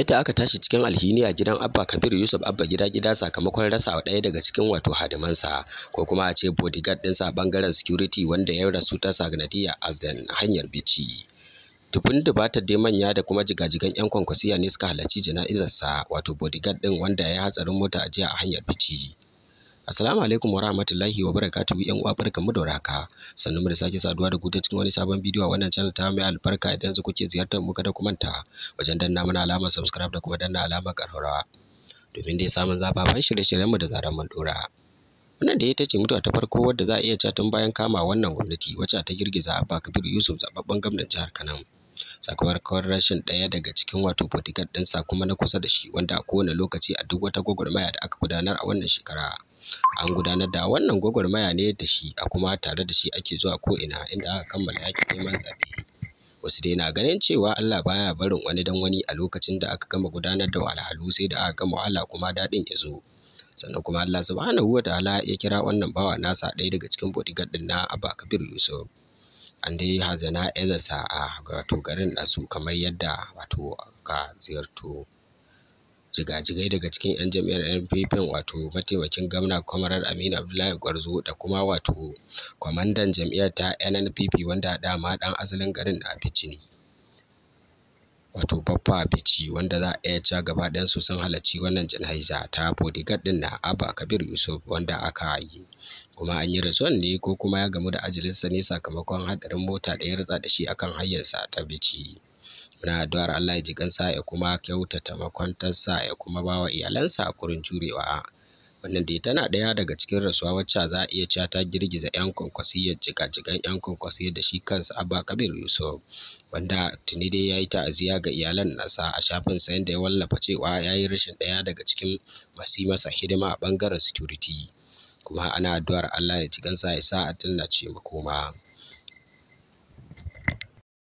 yadda aka tashi cikin alhini a gidan Abba Kabir Yusuf Abba gida sakamakon rasa ɗaya daga cikin hadimansa ko kuma a ce bodyguard ɗinsa a ɓangaren security wanda ya rasu ta sanadiyyar accident hanyar Bichi. Dubun dubatar dai manya da kuma jigajigan 'yan kwankwasiya ne suka halarci jana'izarsa wato bodyguard ɗin wanda ya yi hatsarin mota a jiya a hanyar Bichi. Assalamu alaikum wa rahmatullahi wa barakatuhu ƴan uwa barkanmu da warhaka. Sannan mu da sake saduwa da ku ta cikin wani sabon bidiyo a wannan channel ta mai albarka. Idan yanzu kuke ziyartar mu kada ku manta wajen danna mana alamar subscribe da kuma danna alamar ƙararrawa domin dai samun zababan shirye-shiryen mu da zaran mun dora. Wannan da ita ce mutuwa ta farko wadda za a iya cewa tun bayan kama wannan gwamnati wacce ta girgiza Abba Kabir Yusuf zababben gwamnan jihar Kano. Sakamakon rashin ɗaya daga cikin bodyguard ɗinsa kuma na kusa da shi wanda a kowane lokaci a duk wata gwagwarmaya da aka gudanar a wannan shekara an gudanar da wannan gwagwarmaya ne da shi a kuma tare da shi ake zuwa ko'ina inda aka kammala yaƙin neman zaɓe. Wasu dai na ganin cewa Allah baya barin wani dan wani a lokacin da aka gama gudanar da wahalhalu sai da aka gama wahala kuma daɗin ya zo. Sannan kuma Allah subhanahu wa ta'ala ya kira wannan bawa nasa ɗaya daga cikin bodyguard ɗin na Abba Kabir Yusuf. An dai hazana sa a garin nasu kamar yadda ka ziyarto jigajigai daga cikin 'yan jam'iyyar NPP mataimakin gwamna Kwamarar Aminu Abdullahi Gwarzo da kuma kwamandan jam'iyyar ta NNPP wanda dama ɗan asalin garin na Bichi ne Baffa Bichi, wanda za a iya cewa gaba ɗayansu sun halarci wannan jana'iza ta bodyguard ɗin na Abba Kabir Yusuf wanda aka yi kuma an yi rasuwan ne ko kuma ya gamu da ajalinsa ne sakamakon haɗarin mota da ya ritsa da shi akan hanyarsa ta Bichi. Muna addu'ar Allah ya ji kansa ya kuma kyautata makwantarsa ya kuma ba wa iyalansa hakurin jurewa. Wannan dai tana ɗaya daga cikin rasuwa wacce za a iya cewa ta girgiza 'yan kwankwasiyyar jigajigan 'yan kwankwasiyyar da shi kansa Abba Kabir Yusuf, wanda tuni dai ya yi ta'aziyya ga iyalan nasa a shafinsa yadda ya wallafa cewa ya yi rashin ɗaya daga cikin masu yi masa hidima a ɓangaren security. Kuma ana addu'ar Allah ya ji kansa ya sa a ce makoma.